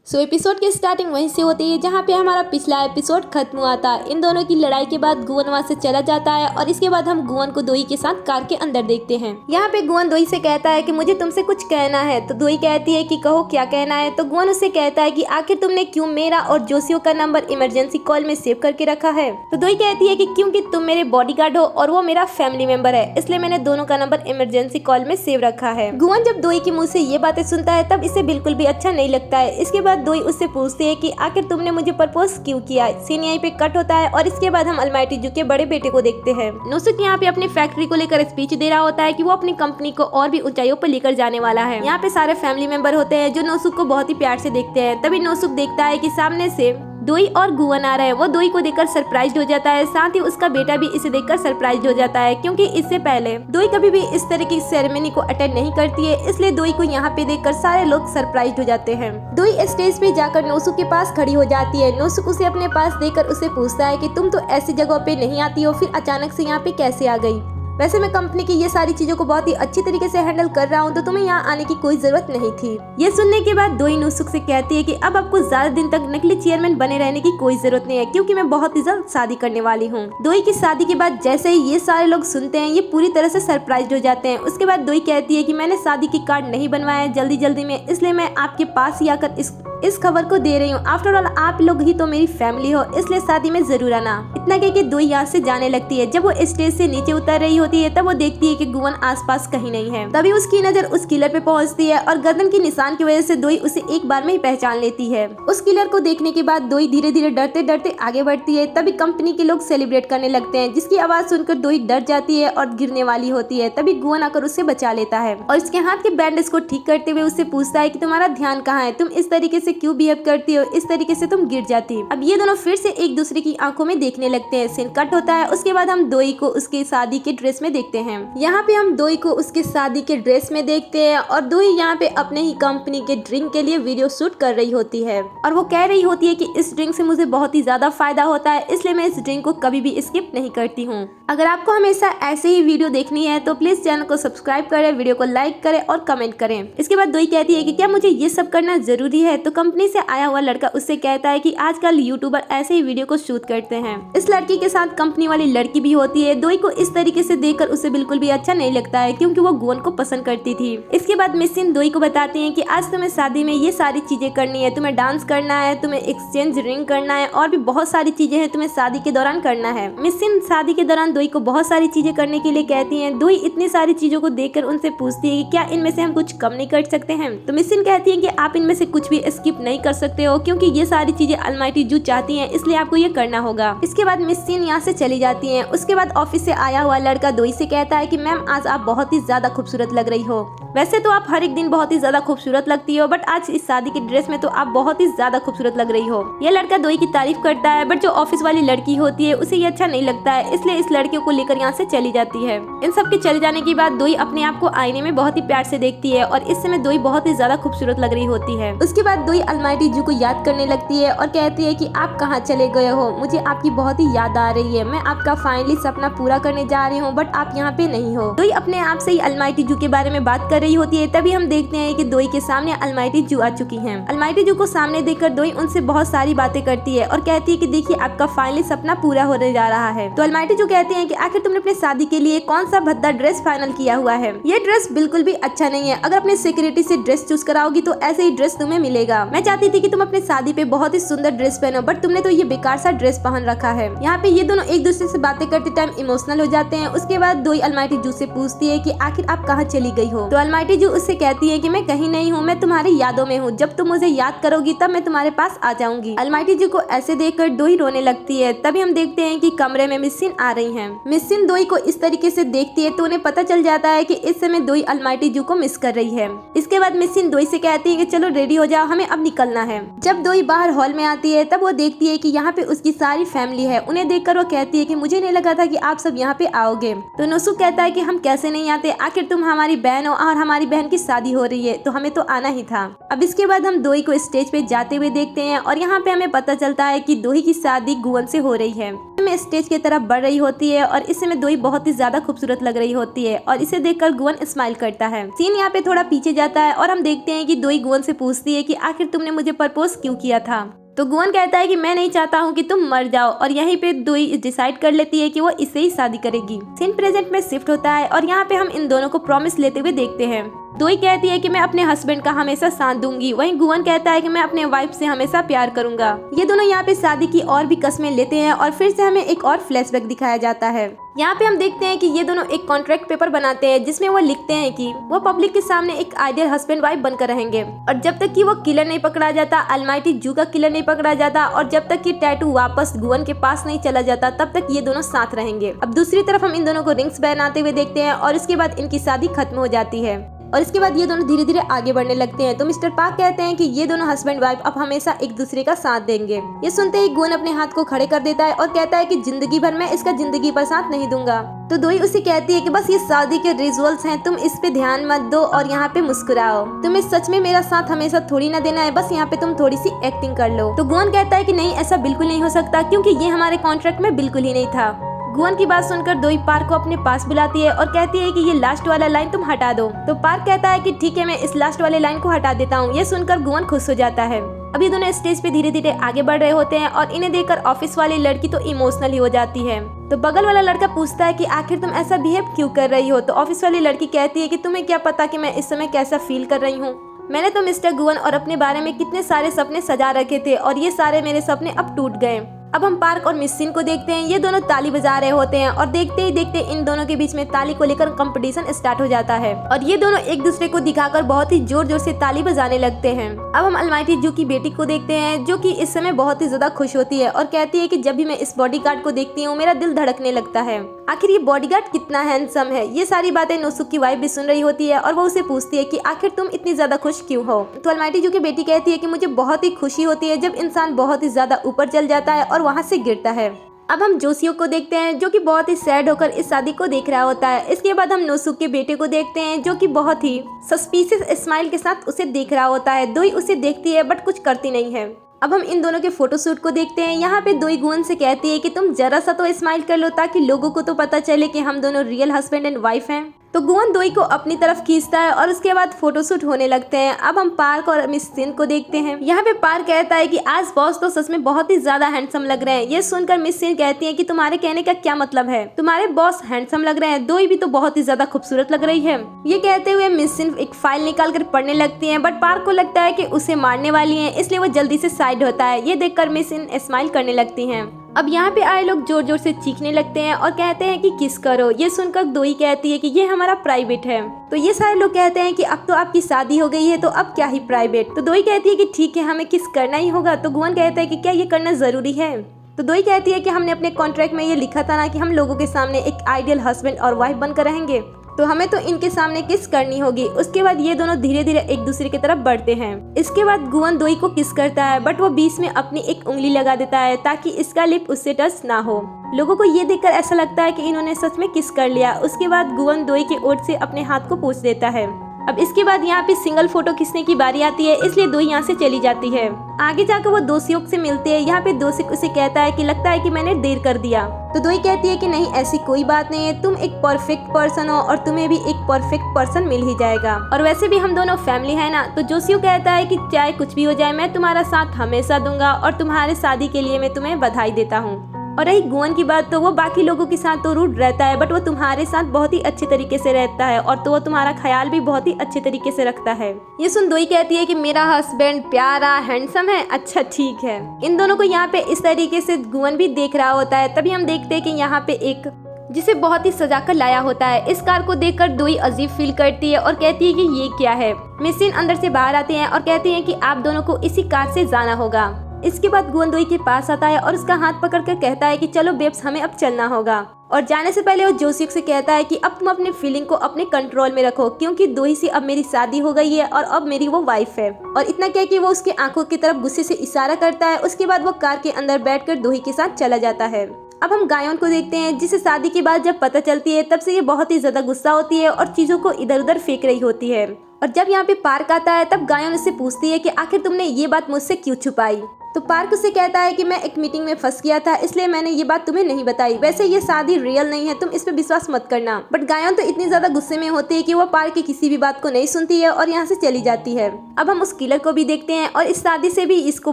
Episode की starting वहीं से होती है जहाँ पे हमारा पिछला एपिसोड खत्म हुआ था। इन दोनों की लड़ाई के बाद गुवन वहाँ से चला जाता है और इसके बाद हम गुवन को दोई के साथ कार के अंदर देखते हैं। यहाँ पे गुवन दोई से कहता है कि मुझे तुमसे कुछ कहना है। तो दोई कहती है कि कहो क्या कहना है। तो गुवन उससे कहता है कि आखिर तुमने क्यों मेरा और जोशियो का नंबर इमरजेंसी कॉल में सेव करके रखा है। तो दोई कहती है कि क्योंकि तुम मेरे बॉडीगार्ड हो और वो मेरा फैमिली मेंबर है, इसलिए मैंने दोनों का नंबर इमरजेंसी कॉल में सेव रखा है। गुवन जब दोई के मुँह से ये बातें सुनता है तब इसे बिल्कुल भी अच्छा नहीं लगता है। इसके बाद दोई उससे पूछती है कि आखिर तुमने मुझे प्रपोज क्यों किया। सीन यहीं पे कट होता है और इसके बाद हम अलमाइटी जू के बड़े बेटे को देखते हैं। नोसुक यहाँ पे अपनी फैक्ट्री को लेकर स्पीच दे रहा होता है कि वो अपनी कंपनी को और भी ऊंचाइयों पर लेकर जाने वाला है। यहाँ पे सारे फैमिली मेंबर होते हैं जो नोसुक को बहुत ही प्यार से देखते हैं। तभी नोसुक देखता है कि सामने से दोई और गुवन आ रहा है। वो दोई को देखकर सरप्राइज हो जाता है, साथ ही उसका बेटा भी इसे देखकर सरप्राइज हो जाता है क्योंकि इससे पहले दोई कभी भी इस तरह की सेरेमनी को अटेंड नहीं करती है, इसलिए दोई को यहाँ पे देखकर सारे लोग सरप्राइज हो जाते हैं। दोई स्टेज पे जाकर नोसुक के पास खड़ी हो जाती है। नोसुक उसे अपने पास देखकर उसे पूछता है कि तुम तो ऐसी जगहों पे नहीं आती हो, फिर अचानक से यहाँ पे कैसे आ गई। वैसे मैं कंपनी की ये सारी चीजों को बहुत ही अच्छी तरीके से हैंडल कर रहा हूँ, तो तुम्हें यहाँ आने की कोई जरूरत नहीं थी। ये सुनने के बाद दोई नोसुक से कहती है कि अब आपको ज्यादा दिन तक नकली चेयरमैन बने रहने की कोई जरूरत नहीं है क्योंकि मैं बहुत ही जल्द शादी करने वाली हूँ। दोई की शादी के बाद जैसे ही ये सारे लोग सुनते हैं ये पूरी तरह से सरप्राइज हो जाते हैं। उसके बाद दोई कहती है कि मैंने शादी की कार्ड नहीं बनवाया है जल्दी में, इसलिए मैं आपके पास ही आकर इस खबर को दे रही हूँ। आफ्टर ऑल आप लोग ही तो मेरी फैमिली हो, इसलिए शादी में जरूर आना। इतना कह के दोई यहाँ से जाने लगती है। जब वो स्टेज से नीचे उतर रही होती है तब वो देखती है कि गुवन आसपास कहीं नहीं है। तभी उसकी नजर उस किलर पे पहुंचती है और गर्दन के निशान की वजह से दोई उसे एक बार में ही पहचान लेती है। उस किलर को देखने के बाद दोई धीरे धीरे डरते आगे बढ़ती है। तभी कंपनी के लोग सेलिब्रेट करने लगते हैं, जिसकी आवाज सुनकर दोई डर जाती है और गिरने वाली होती है। तभी गुवन आकर उसे बचा लेता है और उसके हाथ के बैंडेज को ठीक करते हुए उससे पूछता है कि तुम्हारा ध्यान कहाँ है, तुम इस तरीके से क्यों बिहेव करती हो, इस तरीके से तुम गिर जाती। अब ये दोनों फिर से एक दूसरे की आंखों में देखने लगते हैं। सीन कट होता है। उसके बाद हम दोई को उसके शादी के ड्रेस में देखते हैं। यहाँ पे हम दोई को उसके शादी के ड्रेस में देखते हैं और दोई यहाँ पे अपने ही कंपनी के ड्रिंक के लिए वीडियो शूट कर रही होती है और वो कह रही होती है कि इस ड्रिंक से मुझे बहुत ही ज्यादा फायदा होता है, इसलिए मैं इस ड्रिंक को कभी भी स्किप नहीं करती हूँ। अगर आपको हमेशा ऐसे ही वीडियो देखनी है तो प्लीज चैनल को सब्सक्राइब करें, वीडियो को लाइक करें और कमेंट करें। इसके बाद दोई कहती है कि क्या मुझे ये सब करना जरूरी है। तो कंपनी से आया हुआ लड़का उससे कहता है कि आजकल यूट्यूबर ऐसे ही वीडियो को शूट करते हैं। इस लड़की के साथ कंपनी वाली लड़की भी होती है। दोई को इस तरीके से देखकर उसे बिल्कुल भी अच्छा नहीं लगता है क्योंकि वो गुवन को पसंद करती थी। इसके बाद मिसिन दोई को बताती है कि आज तुम्हें शादी में ये सारी चीजें करनी है, तुम्हें डांस करना है, तुम्हें एक्सचेंज रिंग करना है और भी बहुत सारी चीजें हैं तुम्हें शादी के दौरान करना है। मिसिन शादी के दौरान दोई को बहुत सारी चीजें करने के लिए कहती है। दोई इतनी सारी चीजों को देखकर उनसे पूछती है कि क्या इनमें से हम कुछ कम नहीं कर सकते हैं। तो मिसिन कहती है कि आप इनमें से कुछ भी स्किप नहीं कर सकते हो क्योंकि ये सारी चीजें अलमाइटी जू चाहती है, इसलिए आपको ये करना होगा। इसके बाद मिसिन यहाँ से चली जाती है। उसके बाद ऑफिस से आया हुआ लड़का दोई से कहता है कि मैम आज आप बहुत ही ज्यादा खूबसूरत लग रही हो। वैसे तो आप हर एक दिन बहुत ही ज्यादा खूबसूरत लगती हो, बट आज इस शादी की ड्रेस में तो आप बहुत ही ज्यादा खूबसूरत लग रही हो। ये लड़का दोई की तारीफ करता है, बट जो ऑफिस वाली लड़की होती है उसे ये अच्छा नहीं लगता है, इसलिए इस लड़के को लेकर यहाँ से चली जाती है। इन सब के चले जाने के बाद दोई अपने आप को आईने में बहुत ही प्यार से देखती है और इस समय दोई बहुत ही ज्यादा खूबसूरत लग रही होती है। उसके बाद दोई अलमाइटी जू को याद करने लगती है और कहती है कि आप कहाँ चले गए हो, मुझे आपकी बहुत ही याद आ रही है। मैं आपका फाइनली सपना पूरा करने जा रही हूँ, बट आप यहाँ पे नहीं हो। दोई अपने आप से ही अलमाइटी जू के बारे में बात कर रही होती है। तभी हम देखते हैं कि दोई के सामने अलमाइटी जू आ चुकी हैं। अलमाइटी जू को सामने देखकर दोई उनसे बहुत सारी बातें करती है और कहती है कि देखिए आपका फाइनली सपना पूरा होने जा रहा है। तो अलमाइटी जू कहते हैं कि आखिर तुमने अपनी शादी के लिए कौन सा भद्दा ड्रेस फाइनल किया हुआ है। ये ड्रेस बिल्कुल भी अच्छा नहीं है। अगर अपने सिक्योरिटी से ड्रेस चूज कराओगी तो ऐसे ही ड्रेस तुम्हें मिलेगा। मैं चाहती थी कि तुम अपने शादी पे बहुत ही सुंदर ड्रेस पहनो, बट तुमने तो ये बेकार सा ड्रेस पहन रखा है। यहाँ पे ये दोनों एक दूसरे से बातें करते टाइम इमोशनल हो जाते हैं। उसके बाद दोई अलमाइटी जू से पूछती है कि आखिर आप कहाँ चली गई हो। तो अलमाइटी जू उससे कहती है कि मैं कहीं नहीं हूँ, मैं तुम्हारी यादों में हूँ। जब तुम मुझे याद करोगी तब मैं तुम्हारे पास आ जाऊंगी। अलमाइटी जू को ऐसे देखकर दोई रोने लगती है। तभी हम देखते हैं कि कमरे में मिसिन आ रही है। मिसिन दोई को इस तरीके से देखती है तो उन्हें पता चल जाता है कि इस समय दोई अलमाइटी जू को मिस कर रही है। इसके बाद मिसिन दोई से कहती है कि चलो रेडी हो जाओ, हमें अब निकलना है। जब दोई बाहर हॉल में आती है तब वो देखती है कि यहाँ पे उसकी सारी फैमिली है। उन्हें देखकर वो कहती है कि मुझे नहीं लगा था कि आप सब यहाँ पे आओगे। तो नोसुक कहता है कि हम कैसे नहीं आते, आखिर तुम हमारी बहन हो और हमारी बहन की शादी हो रही है तो हमें तो आना ही था। अब इसके बाद हम दोई को स्टेज पे जाते हुए देखते हैं और यहाँ पे हमें पता चलता है कि दोई की शादी गुवन से हो रही है। समय स्टेज की तरफ बढ़ रही होती है और इस समय दोई बहुत ही ज्यादा खूबसूरत लग रही होती है और इसे देखकर गुवन स्माइल करता है। सीन यहाँ पे थोड़ा पीछे जाता है और हम देखते हैं कि दोई गुवन से पूछती है कि आखिर तुमने मुझे प्रपोज क्यों किया था। तो गुवन कहता है कि मैं नहीं चाहता हूँ कि तुम मर जाओ और यहीं पे दोई डिसाइड कर लेती है कि वो इससे ही शादी करेगी। सीन प्रेजेंट में शिफ्ट होता है और यहाँ पे हम इन दोनों को प्रॉमिस लेते हुए देखते हैं। दोई कहती है कि मैं अपने हस्बैंड का हमेशा साथ दूंगी, वहीं गुवन कहता है कि मैं अपने वाइफ से हमेशा प्यार करूंगा। ये दोनों यहाँ पे शादी की और भी कस्में लेते हैं और फिर से हमें एक और फ्लैशबैक दिखाया जाता है। यहाँ पे हम देखते हैं कि ये दोनों एक कॉन्ट्रैक्ट पेपर बनाते हैं जिसमें वो लिखते हैं कि वो पब्लिक के सामने एक आइडियल हस्बैंड वाइफ बनकर रहेंगे और जब तक कि वो किलर नहीं पकड़ा जाता, अलमाइटी जू का किलर नहीं पकड़ा जाता और जब तक कि टैटू वापस गुवन के पास नहीं चला जाता तब तक ये दोनों साथ रहेंगे। अब दूसरी तरफ हम इन दोनों को रिंग्स पहनाते हुए देखते हैं और इसके बाद इनकी शादी खत्म हो जाती है और इसके बाद ये दोनों धीरे धीरे आगे बढ़ने लगते हैं। तो मिस्टर पार्क कहते हैं कि ये दोनों हस्बैंड वाइफ अब हमेशा एक दूसरे का साथ देंगे। ये सुनते ही गुवन अपने हाथ को खड़े कर देता है और कहता है कि जिंदगी भर मैं इसका जिंदगी पर साथ नहीं दूंगा। तो दोई उसे कहती है कि बस ये शादी के रिचुअल्स हैं, तुम इस पे ध्यान मत दो और यहाँ पे मुस्कुराओ। तुम्हें सच में मेरा साथ हमेशा थोड़ी ना देना है, बस यहाँ पे तुम थोड़ी सी एक्टिंग कर लो। तो गुवन कहता है कि नहीं, ऐसा बिल्कुल नहीं हो सकता क्योंकि ये हमारे कॉन्ट्रैक्ट में बिल्कुल ही नहीं था। गुवन की बात सुनकर दोई पार्क को अपने पास बुलाती है और कहती है कि ये लास्ट वाला लाइन तुम हटा दो। तो पार्क कहता है कि ठीक है, मैं इस लास्ट वाले लाइन को हटा देता हूँ। ये सुनकर गुवन खुश हो जाता है। अभी दोनों स्टेज पे धीरे धीरे आगे बढ़ रहे होते हैं और इन्हें देखकर ऑफिस वाली लड़की तो इमोशनल ही हो जाती है। तो बगल वाला लड़का पूछता है कि आखिर तुम ऐसा बिहेव क्यों कर रही हो। तो ऑफिस वाली लड़की कहती है कि तुम्हें क्या पता कि मैं इस समय कैसा फील कर रही हूँ। मैंने तो मिस्टर गुवन और अपने बारे में कितने सारे सपने सजा रखे थे और ये सारे मेरे सपने अब टूट गए। अब हम पार्क और मिस सिन को देखते हैं। ये दोनों ताली बजा रहे होते हैं और देखते ही देखते इन दोनों के बीच में ताली को लेकर कंपटीशन स्टार्ट हो जाता है और ये दोनों एक दूसरे को दिखाकर बहुत ही जोर जोर से ताली बजाने लगते हैं। अब हम अलमाइटी जू की बेटी को देखते हैं जो कि इस समय बहुत ही ज्यादा खुश होती है और कहती है कि जब भी मैं इस बॉडीगार्ड को देखती हूँ मेरा दिल धड़कने लगता है। आखिर ये बॉडीगार्ड कितना हैंडसम है। ये सारी बातें नोसुक की वाइफ भी सुन रही होती है और वो उसे पूछती है कि आखिर तुम इतनी ज्यादा खुश क्यों हो। तो अलमाइटी जू की बेटी कहती है कि मुझे बहुत ही खुशी होती है जब इंसान बहुत ही ज्यादा ऊपर चल जाता है और वहाँ से गिरता है। अब हम जोसियो को देखते हैं जो कि बहुत ही सैड होकर इस शादी को देख रहा होता है। इसके बाद हम नोसुक के बेटे को देखते हैं जो कि बहुत ही सस्पिशियस स्माइल के साथ उसे देख रहा होता है। दोई उसे देखती है बट कुछ करती नहीं है। अब हम इन दोनों के फोटोशूट को देखते हैं। यहाँ पे दोई गुवन से कहती है कि तुम जरा सा तो स्माइल कर लो ताकि लोगों को तो पता चले कि हम दोनों रियल हस्बैंड एंड वाइफ हैं। तो गुवन दोई को अपनी तरफ खींचता है और उसके बाद फोटोशूट होने लगते हैं। अब हम पार्क और मिस सिन को देखते हैं। यहाँ पे पार्क कहता है कि आज बॉस तो सच में बहुत ही ज्यादा हैंडसम लग रहे हैं। ये सुनकर मिस सिन कहती है कि तुम्हारे कहने का क्या मतलब है, तुम्हारे बॉस हैंडसम लग रहे हैं, दोई भी तो बहुत ही ज्यादा खूबसूरत लग रही है। ये कहते हुए मिस सिन एक फाइल निकाल कर पढ़ने लगती है बट पार्क को लगता है कि उसे मारने वाली है, इसलिए वो जल्दी से साइड होता है। ये देखकर मिस सिन स्माइल करने लगती है। अब यहाँ पे आए लोग जोर जोर से चीखने लगते हैं और कहते हैं कि किस करो। ये सुनकर दोई कहती है कि ये हमारा प्राइवेट है। तो ये सारे लोग कहते हैं कि अब तो आपकी शादी हो गई है तो अब क्या ही प्राइवेट। तो दोई कहती है कि ठीक है, हमें किस करना ही होगा। तो गुवन कहता है कि क्या ये करना जरूरी है। तो दोई कहती है कि हमने अपने कॉन्ट्रैक्ट में ये लिखा था ना कि हम लोगों के सामने एक आइडियल हस्बैंड और वाइफ बनकर रहेंगे, तो हमें तो इनके सामने किस करनी होगी। उसके बाद ये दोनों धीरे धीरे एक दूसरे की तरफ बढ़ते हैं। इसके बाद गुवन दोई को किस करता है बट वो बीच में अपनी एक उंगली लगा देता है ताकि इसका लिप उससे टच ना हो। लोगों को ये देखकर ऐसा लगता है कि इन्होंने सच में किस कर लिया। उसके बाद गुवन दोई के ओठ से अपने हाथ को पोंछ देता है। अब इसके बाद यहाँ पे सिंगल फोटो खींचने की बारी आती है, इसलिए दोई यहाँ से चली जाती है। आगे जाकर वो दोषियों से मिलते हैं। यहाँ पे दोषिक उसे कहता है कि लगता है कि मैंने देर कर दिया। तो दोई कहती है कि नहीं, ऐसी कोई बात नहीं है, तुम एक परफेक्ट पर्सन हो और तुम्हें भी एक परफेक्ट पर्सन मिल ही जाएगा और वैसे भी हम दोनों फैमिली है ना। तो जोशियो कहता है कि चाहे कुछ भी हो जाए मैं तुम्हारा साथ हमेशा दूंगा और तुम्हारे शादी के लिए मैं तुम्हें बधाई देता हूँ। और रही गुवन की बात, तो वो बाकी लोगों के साथ तो रूड रहता है बट वो तुम्हारे साथ बहुत ही अच्छे तरीके से रहता है और तो वो तुम्हारा ख्याल भी बहुत ही अच्छे तरीके से रखता है। ये सुन दोई कहती है कि मेरा हस्बैंड प्यारा हैंडसम है, अच्छा ठीक है। इन दोनों को यहाँ पे इस तरीके से गुवन भी देख रहा होता है। तभी हम देखते हैं कि यहाँ पे एक जिसे बहुत ही सजा कर लाया होता है। इस कार को देखकर दोई अजीब फील करती है और कहती है कि ये क्या है। मिस सिन अंदर से बाहर आते हैं और कहते हैं कि आप दोनों को इसी कार से जाना होगा। इसके बाद गुवन दोई के पास आता है और उसका हाथ पकड़कर कहता है कि चलो बेब्स, हमें अब चलना होगा। और जाने से पहले वो जोशिक से कहता है कि अब तुम अपनी फीलिंग को अपने कंट्रोल में रखो क्योंकि दोई से अब मेरी शादी हो गई है और अब मेरी वो वाइफ है। और इतना कह के वो उसके आंखों की तरफ गुस्से से इशारा करता है। उसके बाद वो कार के अंदर बैठकर दोई के साथ चला जाता है। अब हम गायोन को देखते हैं जिसे शादी के बाद जब पता चलती है तब से ये बहुत ही ज्यादा गुस्सा होती है और चीजों को इधर उधर फेंक रही होती है। और जब यहाँ पे पार्क आता है तब गायोन उससे पूछती है कि आखिर तुमने ये बात मुझसे क्यों छुपाई। तो पार्क उसे कहता है कि मैं एक मीटिंग में फंस गया था, इसलिए मैंने ये बात तुम्हें नहीं बताई। वैसे ये शादी रियल नहीं है, तुम इस पे विश्वास मत करना। बट गायों तो इतनी ज्यादा गुस्से में होती है कि वो पार्क की किसी भी बात को नहीं सुनती है और यहाँ से चली जाती है। अब हम उस किलर को भी देखते हैं और इस शादी से भी इसको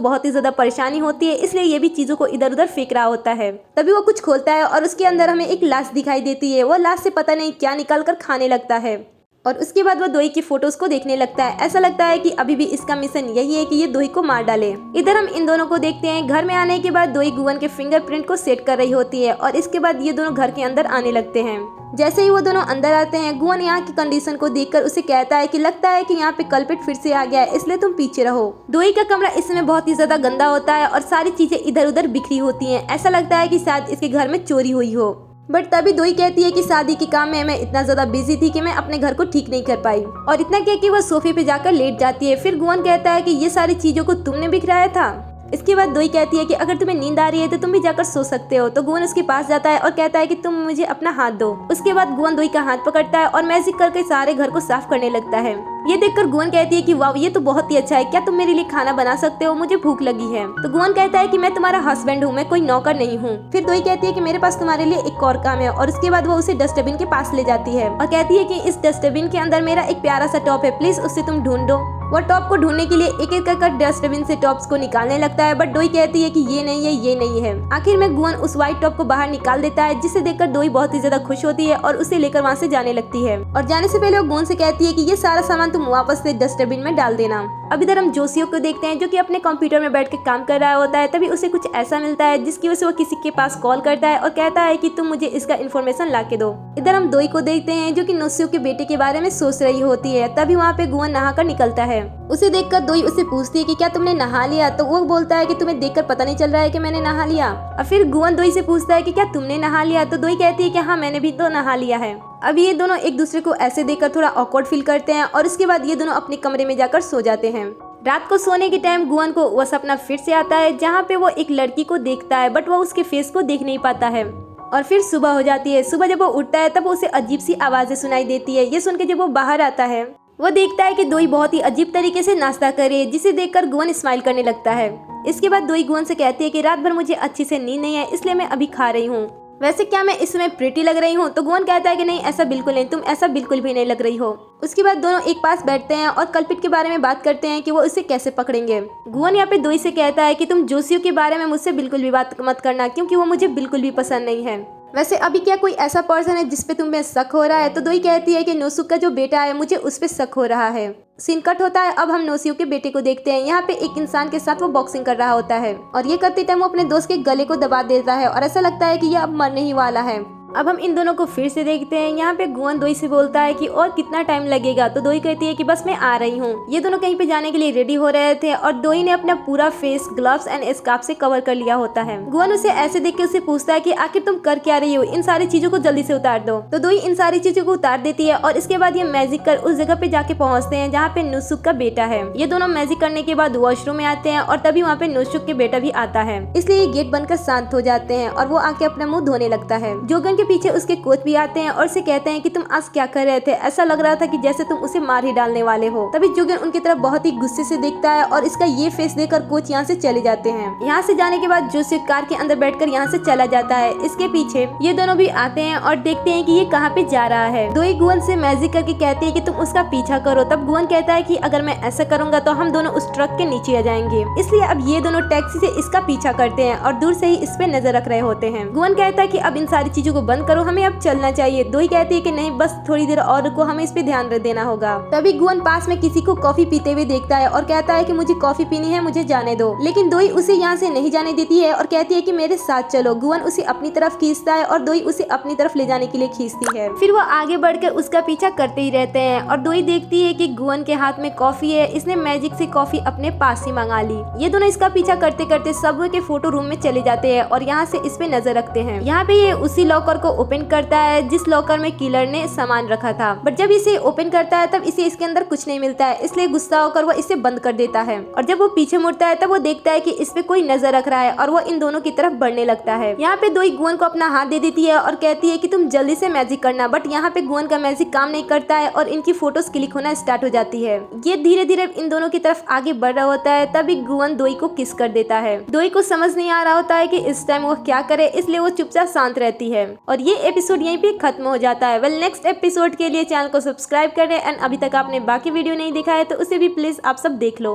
बहुत ही ज्यादा परेशानी होती है, इसलिए ये भी चीजों को इधर उधर फेंक रहा होता है। तभी वो कुछ खोलता है और उसके अंदर हमें एक लाश दिखाई देती है। वो लाश से पता नहीं क्या निकाल कर खाने लगता है और उसके बाद वो दोई की फोटोज को देखने लगता है। ऐसा लगता है कि अभी भी इसका मिशन यही है कि ये दोई को मार डाले। इधर हम इन दोनों को देखते हैं। घर में आने के बाद दोई गुवन के फिंगरप्रिंट को सेट कर रही होती है और इसके बाद ये दोनों घर के अंदर आने लगते हैं। जैसे ही वो दोनों अंदर आते हैं, गुवन यहाँ की कंडीशन को देखकर उसे कहता है कि लगता है कि यहाँ पे कल्प्रिट फिर से आ गया है, इसलिए तुम पीछे रहो। दोई का कमरा इस समय बहुत ही ज्यादा गंदा होता है और सारी चीजें इधर उधर बिखरी होती हैं। ऐसा लगता है कि शायद इसके घर में चोरी हुई हो। बट तभी दोई कहती है कि शादी के काम में मैं इतना ज्यादा बिजी थी कि मैं अपने घर को ठीक नहीं कर पाई, और इतना कह के वह सोफे पे जाकर लेट जाती है। फिर गुवन कहता है कि ये सारी चीजों को तुमने बिखराया था। इसके बाद दोई कहती है कि अगर तुम्हें नींद आ रही है तो तुम भी जाकर सो सकते हो। तो गुवन उसके पास जाता है और कहता है कि तुम मुझे अपना हाथ दो। उसके बाद गुवन दोई का हाथ पकड़ता है और मैजिक करके सारे घर को साफ करने लगता है। ये देखकर गुवन कहती है कि वाह, ये तो बहुत ही अच्छा है, क्या तुम मेरे लिए खाना बना सकते हो, मुझे भूख लगी है। तो गुवन कहता है कि मैं तुम्हारा हस्बैंड हूँ, मैं कोई नौकर नहीं हूँ। फिर दोई कहती है कि मेरे पास तुम्हारे लिए एक और काम है, और उसके बाद वो उसे डस्टबिन के पास ले जाती है और कहती है कि इस डस्टबिन के अंदर मेरा एक प्यारा सा टॉप है, प्लीज उससे तुम ढूंढ दो। वो टॉप को ढूंढने के लिए एक एक कर डस्टबिन से टॉप्स को निकालने लगता है, बट दोई कहती है कि ये नहीं है, ये नहीं है। आखिर में गुवन उस व्हाइट टॉप को बाहर निकाल देता है, जिसे देखकर दोई बहुत ही ज्यादा खुश होती है और उसे लेकर वहाँ से जाने लगती है। और जाने से पहले वो गुवन से कहती है कि ये सारा सामान तुम वापस से डस्टबिन में डाल देना। अब इधर हम जोशियो को देखते हैं, जो कि अपने कंप्यूटर में बैठ के काम कर रहा होता है। तभी उसे कुछ ऐसा मिलता है जिसकी वजह से वो किसी के पास कॉल करता है और कहता है कि तुम मुझे इसका इन्फॉर्मेशन ला के दो। इधर हम दोई को देखते हैं, जो कि नोसियो के बेटे के बारे में सोच रही होती है। तभी वहाँ पे गुवन नहा कर निकलता है। उसे देखकर दोई उसे पूछती है कि क्या तुमने नहा लिया। तो वो बोलता है कि तुम्हें देखकर पता नहीं चल रहा है कि मैंने नहा लिया। और फिर गुवन दोई से पूछता है कि क्या तुमने नहा लिया। तो दोई कहती है कि हाँ, मैंने भी तो नहा लिया है। अब ये दोनों एक दूसरे को ऐसे देखकर थोड़ा ऑकवर्ड फील करते हैं और उसके बाद ये दोनों अपने कमरे में जाकर सो जाते हैं। रात को सोने के टाइम गुवन को वह सपना फिर से आता है, जहाँ पे वो एक लड़की को देखता है, बट वो उसके फेस को देख नहीं पाता है। और फिर सुबह हो जाती है। सुबह जब वो उठता है तब उसे अजीब सी आवाजें सुनाई देती है। ये सुन के जब वो बाहर आता है, वो देखता है कि दोई बहुत ही अजीब तरीके से नाश्ता कर रही है, जिसे देखकर गुवन स्माइल करने लगता है। इसके बाद दोई गुवन से कहती है कि रात भर मुझे अच्छी से नींद नहीं है, इसलिए मैं अभी खा रही हूँ। वैसे क्या मैं इसमें प्रिटी लग रही हूँ। तो गुवन कहता है कि नहीं, ऐसा बिल्कुल नहीं, तुम ऐसा बिल्कुल भी नहीं लग रही हो। उसके बाद दोनों एक पास बैठते हैं और कल्पित के बारे में बात करते हैं कि वो उसे कैसे पकड़ेंगे। गुवन यहाँ पे दोई से कहता है कि तुम जोशियो के बारे में मुझसे बिल्कुल भी बात मत करना, क्योंकि वो मुझे बिल्कुल भी पसंद नहीं है। वैसे अभी क्या कोई ऐसा पर्सन है जिसपे तुम्हें शक हो रहा है। तो दोई कहती है कि नोसुक का जो बेटा है, मुझे उस पे शक हो रहा है। सीन कट होता है। अब हम नोसियो के बेटे को देखते हैं। यहाँ पे एक इंसान के साथ वो बॉक्सिंग कर रहा होता है और ये करते टाइम वो अपने दोस्त के गले को दबा देता है और ऐसा लगता है कि ये अब मरने ही वाला है। अब हम इन दोनों को फिर से देखते हैं। यहाँ पे गुवन दोई से बोलता है कि और कितना टाइम लगेगा। तो दोई कहती है कि बस मैं आ रही हूँ। ये दोनों कहीं पे जाने के लिए रेडी हो रहे थे और दोई ने अपना पूरा फेस ग्लव्स एंड स्कार्फ से कवर कर लिया होता है। गुवन उसे ऐसे देख के उसे पूछता है कि आखिर तुम कर क्या रही हो, इन सारी चीजों को जल्दी से उतार दो। तो दोई इन सारी चीजों को उतार देती है और इसके बाद ये मैजिक कर उस जगह पे जाके पहुँचते हैं जहाँ पे नोसुक का बेटा है। ये दोनों मैजिक करने के बाद वॉशरूम में आते हैं और तभी वहाँ पे नोसुक के बेटा भी आता है, इसलिए ये गेट बनकर शांत हो जाते हैं और वो आके अपना मुंह धोने लगता है। जोगन के पीछे उसके कोच भी आते हैं और उसे कहते हैं कि तुम आज क्या कर रहे थे, ऐसा लग रहा था कि जैसे तुम उसे मार ही डालने वाले हो। तभी जोगन उनकी तरफ बहुत ही गुस्से से देखता है और इसका ये फेस देखकर कोच यहाँ से चले जाते हैं। यहाँ से जाने के बाद जोशी कार के अंदर बैठकर यहाँ से चला जाता है। इसके पीछे ये दोनों भी आते हैं और देखते हैं कि ये कहाँ पे जा रहा है। दोई गुवन से मैजिक करके कहती है कि तुम उसका पीछा करो। तब गुवन कहता है कि अगर मैं ऐसा करूंगा तो हम दोनों उस ट्रक के नीचे आ जाएंगे, इसलिए अब ये दोनों टैक्सी से इसका पीछा करते हैं और दूर से ही इस पे नजर रख रहे होते हैं। गुवन कहता है कि अब इन सारी चीजों को बंद करो, हमें अब चलना चाहिए। दोई कहती है कि नहीं, बस थोड़ी देर और रुको, हमें इस पे ध्यान देना होगा। तभी गुवन पास में किसी को कॉफी पीते हुए देखता है और कहता है कि मुझे कॉफी पीनी है, मुझे जाने दो। लेकिन दोई उसे यहाँ से नहीं जाने देती है और कहती है कि मेरे साथ चलो। गुवन उसे अपनी तरफ खींचता है और दोई उसे अपनी तरफ ले जाने के लिए खींचती है। फिर वो आगे बढ़कर उसका पीछा करते ही रहते हैं और दोई देखती है कि गुवन के हाथ में कॉफी है। इसने मैजिक से कॉफी अपने पास ही मंगा ली। ये दोनों इसका पीछा करते करते सबवे के फोटो रूम में चले जाते हैं और यहाँ से इस पे नजर रखते हैं। यहाँ पे ये उसी लॉकर लॉकर को ओपन करता है जिस लॉकर में किलर ने सामान रखा था। बट जब इसे ओपन करता है तब इसे इसके अंदर कुछ नहीं मिलता है, इसलिए गुस्सा होकर वो इसे बंद कर देता है। और जब वो पीछे मुड़ता है तब वो देखता है कि इस पे कोई नजर रख रहा है और वो इन दोनों की तरफ बढ़ने लगता है। यहाँ पे दोई गुवन को अपना हाथ दे देती है और कहती है कि तुम जल्दी से मैजिक करना। बट यहाँ पे गुवन का मैजिक काम नहीं करता है और इनकी फोटोज क्लिक होना स्टार्ट हो जाती है। ये धीरे धीरे इन दोनों की तरफ आगे बढ़ रहा होता है। तभी गुवन दोई को किस कर देता है। दोई को समझ नहीं आ रहा होता है कि इस टाइम वो क्या करे, इसलिए वो चुपचाप शांत रहती है। और ये एपिसोड यहीं पे खत्म हो जाता है। वेल, नेक्स्ट एपिसोड के लिए चैनल को सब्सक्राइब करें एंड अभी तक आपने बाकी वीडियो नहीं देखा है तो उसे भी प्लीज आप सब देख लो।